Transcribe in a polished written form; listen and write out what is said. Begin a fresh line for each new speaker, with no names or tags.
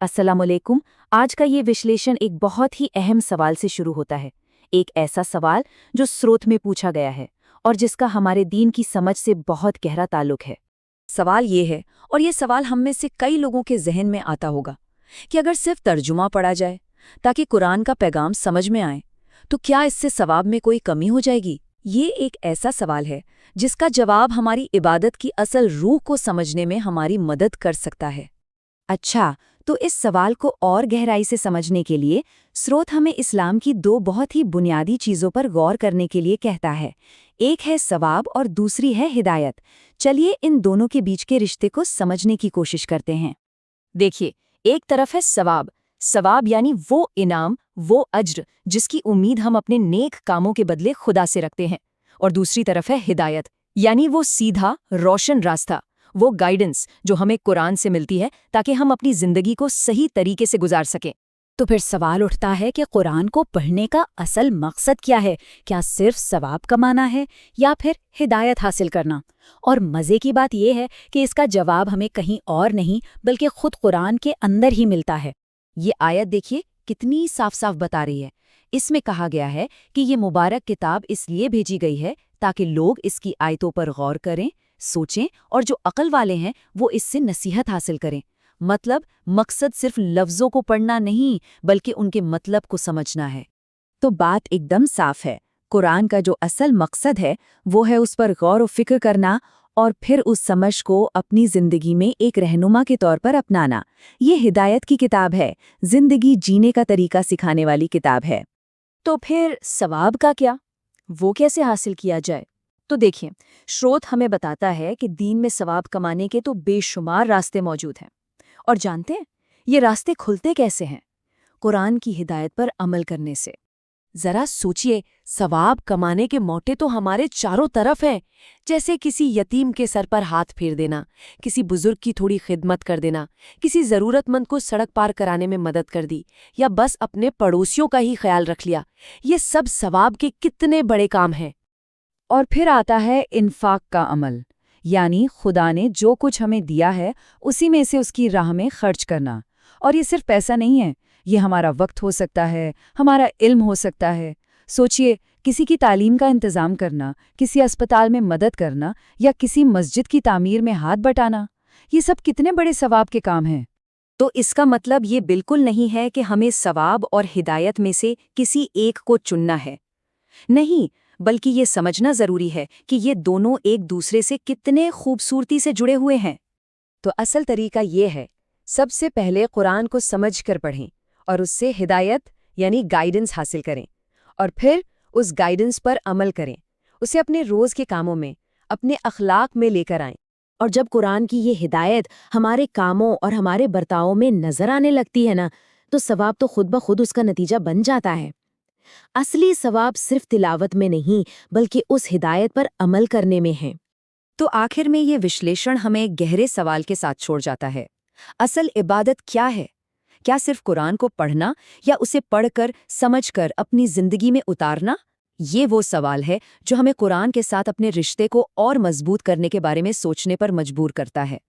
अस्सलाम वालेकुम। आज का ये विश्लेषण एक बहुत ही अहम सवाल से शुरू होता है। एक ऐसा सवाल जो स्रोत में पूछा गया है और जिसका हमारे दीन की समझ से बहुत गहरा ताल्लुक है।
सवाल ये है, और ये सवाल हम में से कई लोगों के जहन में आता होगा, कि अगर सिर्फ तर्जुमा पढ़ा जाए ताकि कुरान का पैगाम समझ में आए, तो क्या इससे सवाब में कोई कमी हो जाएगी? ये एक ऐसा सवाल है जिसका जवाब हमारी इबादत की असल रूह को समझने में हमारी मदद कर सकता है।
अच्छा, तो इस सवाल को और गहराई से समझने के लिए स्रोत हमें इस्लाम की दो बहुत ही बुनियादी चीज़ों पर गौर करने के लिए कहता है। एक है सवाब और दूसरी है हिदायत। चलिए इन दोनों के बीच के रिश्ते को समझने की कोशिश करते हैं। देखिए, एक तरफ है सवाब। सवाब यानी वो इनाम, वो अज्र जिसकी उम्मीद हम अपने नेक कामों के बदले खुदा से रखते हैं। और दूसरी तरफ है हिदायत, यानी वो सीधा रोशन रास्ता, वो गाइडेंस जो हमें कुरान से मिलती है ताकि हम अपनी जिंदगी को सही तरीके से गुजार सकें।
तो फिर सवाल उठता है कि कुरान को पढ़ने का असल मकसद क्या है? क्या सिर्फ सवाब कमाना है या फिर हिदायत हासिल करना? और मज़े की बात यह है कि इसका जवाब हमें कहीं और नहीं बल्कि खुद कुरान के अंदर ही मिलता है।
ये आयत देखिए कितनी साफ साफ बता रही है। इसमें कहा गया है कि ये मुबारक किताब इसलिए भेजी गई है ताकि लोग इसकी आयतों पर गौर करें, सोचें और जो अक्ल वाले हैं वो इससे नसीहत हासिल करें। मतलब मकसद सिर्फ लफ्ज़ों को पढ़ना नहीं बल्कि उनके मतलब को समझना है। तो बात एकदम साफ है। कुरान का जो असल मकसद है वो है उस पर गौर व फिक्र करना और फिर उस समझ को अपनी जिंदगी में एक रहनुमा के तौर पर अपनाना। ये हिदायत की किताब है, जिंदगी जीने का तरीका सिखाने वाली किताब है। तो फिर सवाब का क्या? वो कैसे हासिल किया जाए? तो देखिए, स्रोत हमें बताता है कि दीन में सवाब कमाने के तो बेशुमार रास्ते मौजूद हैं। और जानते हैं, ये रास्ते खुलते कैसे हैं? कुरान की हिदायत पर अमल करने से।
जरा सोचिए, सवाब कमाने के मौके तो हमारे चारों तरफ हैं। जैसे किसी यतीम के सर पर हाथ फेर देना, किसी बुजुर्ग की थोड़ी खिदमत कर देना, किसी जरूरतमंद को सड़क पार कराने में मदद कर दी, या बस अपने पड़ोसियों का ही ख्याल रख लिया। ये सब सवाब के कितने बड़े काम हैं।
और फिर आता है इन्फाक का अमल, यानी खुदा ने जो कुछ हमें दिया है उसी में से उसकी राह में खर्च करना। और ये सिर्फ पैसा नहीं है, ये हमारा वक्त हो सकता है, हमारा इल्म हो सकता है। सोचिए, किसी की तालीम का इंतज़ाम करना, किसी अस्पताल में मदद करना या किसी मस्जिद की तामीर में हाथ बटाना, ये सब कितने बड़े सवाब के काम हैं। तो इसका मतलब ये बिल्कुल नहीं है कि हमें सवाब और हिदायत में से किसी एक को चुनना है। नहीं, बल्कि ये समझना ज़रूरी है कि ये दोनों एक दूसरे से कितने खूबसूरती से जुड़े हुए हैं।
तो असल तरीका ये है, सबसे पहले कुरान को समझ कर पढ़ें और उससे हिदायत यानी गाइडेंस हासिल करें, और फिर उस गाइडेंस पर अमल करें, उसे अपने रोज़ के कामों में, अपने अखलाक में लेकर आएं।
और जब कुरान की ये हिदायत हमारे कामों और हमारे बर्तावों में नजर आने लगती है ना, तो सवाब तो खुद ब खुद उसका नतीजा बन जाता है। असली सवाब सिर्फ तिलावत में नहीं बल्कि उस हिदायत पर अमल करने में है। तो आखिर में ये विश्लेषण हमें एक गहरे सवाल के साथ छोड़ जाता है। असल इबादत क्या है? क्या सिर्फ कुरान को पढ़ना या उसे पढ़कर समझकर अपनी जिंदगी में उतारना? ये वो सवाल है जो हमें कुरान के साथ अपने रिश्ते को और मजबूत करने के बारे में सोचने पर मजबूर करता है।